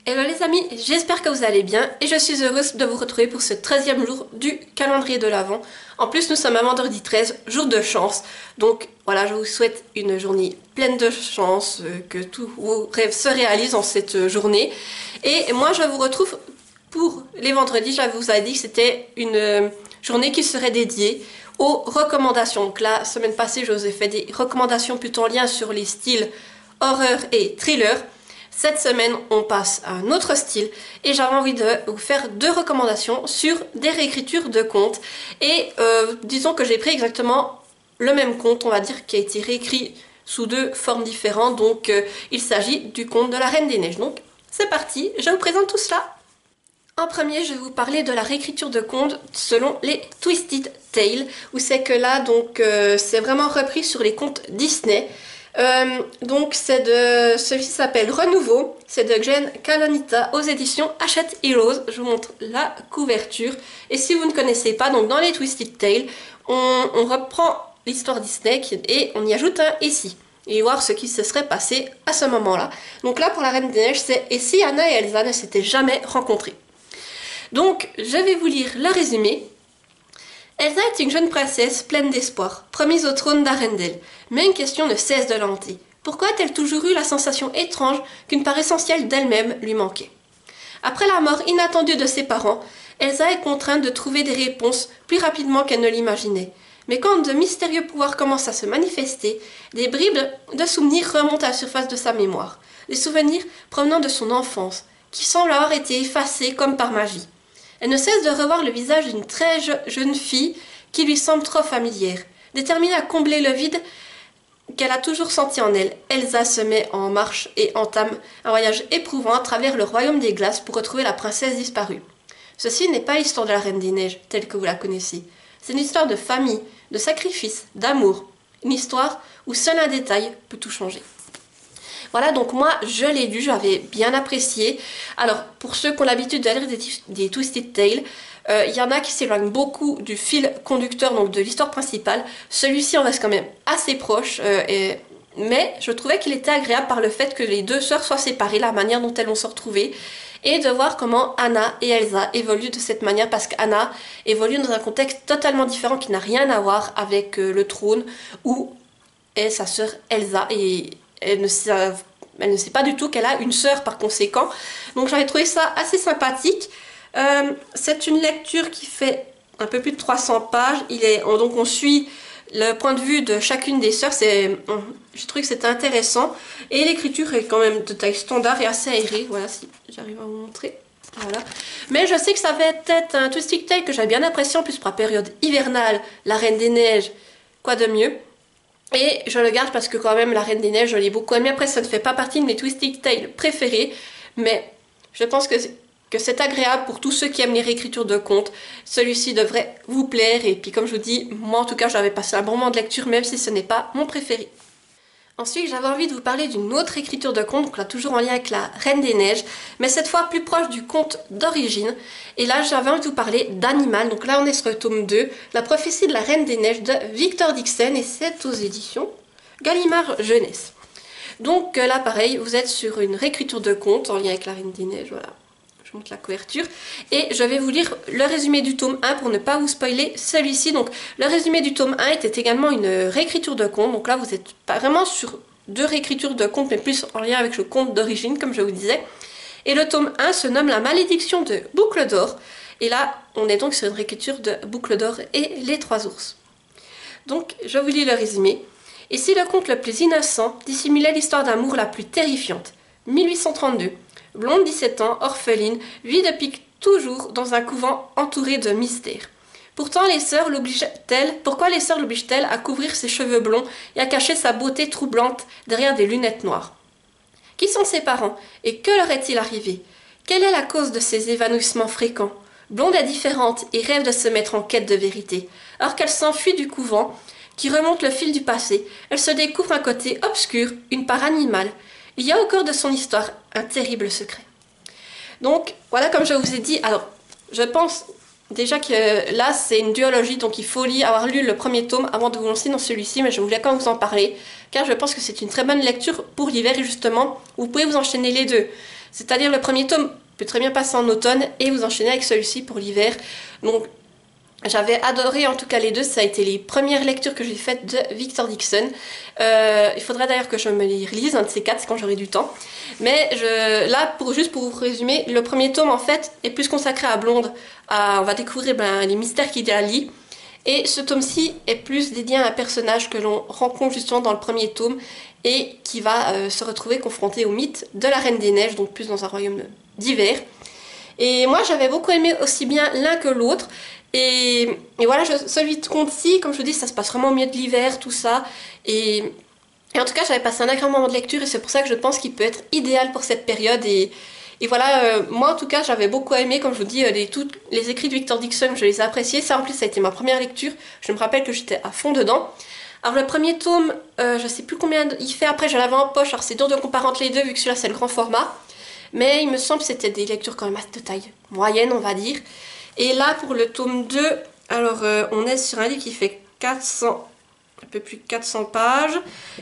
Hello les amis, j'espère que vous allez bien et je suis heureuse de vous retrouver pour ce 13e jour du calendrier de l'Avent. En plus nous sommes à vendredi 13, jour de chance, donc voilà, je vous souhaite une journée pleine de chance, que tous vos rêves se réalisent en cette journée. Et moi je vous retrouve pour les vendredis, je vous avais dit que c'était une journée qui serait dédiée aux recommandations. Donc la semaine passée je vous ai fait des recommandations plutôt en lien sur les styles horreur et thriller. Cette semaine, on passe à un autre style et j'avais envie de vous faire 2 recommandations sur des réécritures de contes. Et disons que j'ai pris exactement le même conte, on va dire, qui a été réécrit sous 2 formes différentes. Donc il s'agit du conte de la Reine des Neiges. Donc c'est parti, je vous présente tout cela. En premier, je vais vous parler de la réécriture de contes selon les Twisted Tales, où c'est que là, donc c'est vraiment repris sur les contes Disney. Donc celui-ci s'appelle Renouveau, c'est de Jen Kalanita aux éditions Hachette Heroes. Je vous montre la couverture. Et si vous ne connaissez pas, donc dans les Twisted Tales, on reprend l'histoire Disney et on y ajoute un et si. Et voir ce qui se serait passé à ce moment-là. Donc là pour la Reine des Neiges, c'est et si Anna et Elsa ne s'étaient jamais rencontrées. Donc je vais vous lire le résumé. Elsa est une jeune princesse pleine d'espoir, promise au trône d'Arendelle. Mais une question ne cesse de la hanter. Pourquoi a-t-elle toujours eu la sensation étrange qu'une part essentielle d'elle-même lui manquait? Après la mort inattendue de ses parents, Elsa est contrainte de trouver des réponses plus rapidement qu'elle ne l'imaginait. Mais quand de mystérieux pouvoirs commencent à se manifester, des bribes de souvenirs remontent à la surface de sa mémoire. Des souvenirs provenant de son enfance, qui semblent avoir été effacés comme par magie. Elle ne cesse de revoir le visage d'une très jeune fille qui lui semble trop familière. Déterminée à combler le vide qu'elle a toujours senti en elle, Elsa se met en marche et entame un voyage éprouvant à travers le royaume des glaces pour retrouver la princesse disparue. Ceci n'est pas l'histoire de la Reine des Neiges telle que vous la connaissez. C'est une histoire de famille, de sacrifice, d'amour. Une histoire où seul un détail peut tout changer. Voilà, donc moi je l'ai lu, j'avais bien apprécié. Alors pour ceux qui ont l'habitude de lire des Twisted Tales, il y en a qui s'éloignent beaucoup du fil conducteur, donc de l'histoire principale. Celui-ci en reste quand même assez proche, mais je trouvais qu'il était agréable par le fait que les 2 sœurs soient séparées, la manière dont elles vont se retrouver, et de voir comment Anna et Elsa évoluent de cette manière, parce qu'Anna évolue dans un contexte totalement différent qui n'a rien à voir avec le trône, où est sa sœur Elsa, et elle ne sait pas du tout qu'elle a une sœur par conséquent. Donc j'avais trouvé ça assez sympathique. C'est une lecture qui fait un peu plus de 300 pages. Donc on suit le point de vue de chacune des sœurs. Je trouve que c'était intéressant. Et l'écriture est quand même de taille standard et assez aérée. Voilà, si j'arrive à vous montrer. Voilà. Mais je sais que ça va être un Twisted Tale que j'avais bien apprécié en plus pour la période hivernale. La Reine des Neiges, quoi de mieux? Et je le garde parce que quand même la Reine des Neiges je l'ai beaucoup aimé. Après ça ne fait pas partie de mes Twisted Tales préférés, mais je pense que c'est agréable pour tous ceux qui aiment les réécritures de contes. Celui-ci devrait vous plaire et puis comme je vous dis, moi en tout cas j'avais passé un bon moment de lecture même si ce n'est pas mon préféré. Ensuite j'avais envie de vous parler d'une autre écriture de conte, donc là toujours en lien avec la Reine des Neiges, mais cette fois plus proche du conte d'origine. Et là j'avais envie de vous parler d'Animal, donc là on est sur le tome 2, La prophétie de la Reine des Neiges de Victor Dixon, et c'est aux éditions Gallimard Jeunesse. Donc là pareil, vous êtes sur une réécriture de conte en lien avec la Reine des Neiges, voilà. Je montre la couverture et je vais vous lire le résumé du tome 1 pour ne pas vous spoiler celui-ci. Donc le résumé du tome 1 était également une réécriture de conte. Donc là vous êtes pas vraiment sur 2 réécritures de conte mais plus en lien avec le conte d'origine comme je vous disais. Et le tome 1 se nomme La malédiction de Boucle d'Or. Et là on est donc sur une réécriture de Boucle d'Or et les 3 ours. Donc je vous lis le résumé. Et si le conte le plus innocent dissimulait l'histoire d'amour la plus terrifiante? 1832. Blonde, 17 ans, orpheline, vit depuis toujours dans un couvent entouré de mystères. Pourtant, pourquoi les sœurs l'obligent-elles à couvrir ses cheveux blonds et à cacher sa beauté troublante derrière des lunettes noires? Qui sont ses parents et que leur est-il arrivé? Quelle est la cause de ces évanouissements fréquents? Blonde est différente et rêve de se mettre en quête de vérité. Alors qu'elle s'enfuit du couvent, qui remonte le fil du passé, elle se découvre un côté obscur, une part animale. Il y a au cœur de son histoire un terrible secret. Donc, voilà, comme je vous ai dit, alors, je pense déjà que là, c'est une duologie, donc il faut avoir lu le premier tome avant de vous lancer dans celui-ci, mais je voulais quand même vous en parler, car je pense que c'est une très bonne lecture pour l'hiver, et justement, vous pouvez vous enchaîner les 2. C'est-à-dire le premier tome peut très bien passer en automne et vous enchaînez avec celui-ci pour l'hiver. Donc j'avais adoré en tout cas les deux, ça a été les premières lectures que j'ai faites de Victor Dixon. Il faudrait d'ailleurs que je me les relise, un de ces quatre, quand j'aurai du temps. Mais là, juste pour vous résumer, le premier tome en fait est plus consacré à Blonde. On va découvrir les mystères qu'il y a à lit. Et ce tome-ci est plus dédié à un personnage que l'on rencontre justement dans le premier tome et qui va se retrouver confronté au mythe de la Reine des Neiges, donc plus dans un royaume d'hiver. Et moi j'avais beaucoup aimé aussi bien l'un que l'autre. Et voilà, celui de Conte-ci, comme je vous dis, ça se passe vraiment au milieu de l'hiver, tout ça. Et en tout cas, j'avais passé un agréable moment de lecture et c'est pour ça que je pense qu'il peut être idéal pour cette période. Et voilà, moi en tout cas, j'avais beaucoup aimé, comme je vous dis, les écrits de Victor Dixon, je les ai appréciés. Ça en plus, ça a été ma première lecture. Je me rappelle que j'étais à fond dedans. Alors le premier tome, je sais plus combien il fait, après je l'avais en poche, alors c'est dur de comparer entre les deux vu que celui-là c'est le grand format. Mais il me semble que c'était des lectures quand même de taille moyenne, on va dire. Et là, pour le tome 2, alors on est sur un livre qui fait 400, un peu plus de 400 pages.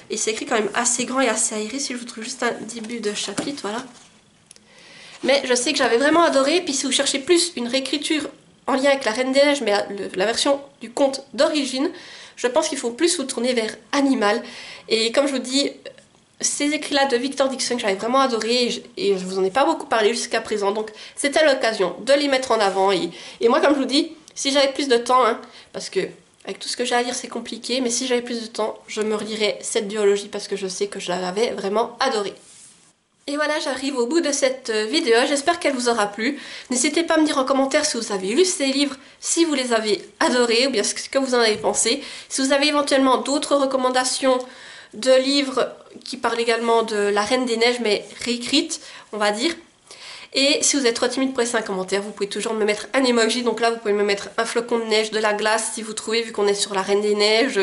Et c'est écrit quand même assez grand et assez aéré, si je vous trouve juste un début de chapitre, voilà. Mais je sais que j'avais vraiment adoré. Puis si vous cherchez plus une réécriture en lien avec la Reine des Neiges, mais la version du conte d'origine, je pense qu'il faut plus vous tourner vers Animal. Et comme je vous dis, ces écrits-là de Victor Dixon, j'avais vraiment adoré et je vous en ai pas beaucoup parlé jusqu'à présent. Donc c'était l'occasion de les mettre en avant. Et moi, comme je vous dis, si j'avais plus de temps, parce que avec tout ce que j'ai à lire, c'est compliqué, mais si j'avais plus de temps, je me relirais cette duologie parce que je sais que je l'avais vraiment adorée. Et voilà, j'arrive au bout de cette vidéo, j'espère qu'elle vous aura plu. N'hésitez pas à me dire en commentaire si vous avez lu ces livres, si vous les avez adorés ou bien ce que vous en avez pensé. Si vous avez éventuellement d'autres recommandations de livres qui parlent également de la Reine des Neiges mais réécrite, on va dire. Et si vous êtes trop timide pour laisser un commentaire, vous pouvez toujours me mettre un emoji. Donc là, vous pouvez me mettre un flocon de neige, de la glace si vous trouvez, vu qu'on est sur la Reine des Neiges,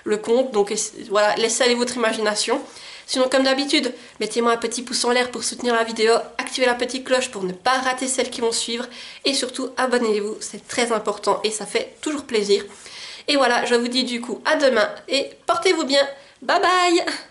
le conte. Donc voilà, laissez aller votre imagination. Sinon, comme d'habitude, mettez-moi un petit pouce en l'air pour soutenir la vidéo, activez la petite cloche pour ne pas rater celles qui vont suivre et surtout abonnez-vous, c'est très important et ça fait toujours plaisir. Et voilà, je vous dis du coup à demain et portez-vous bien. Bye bye!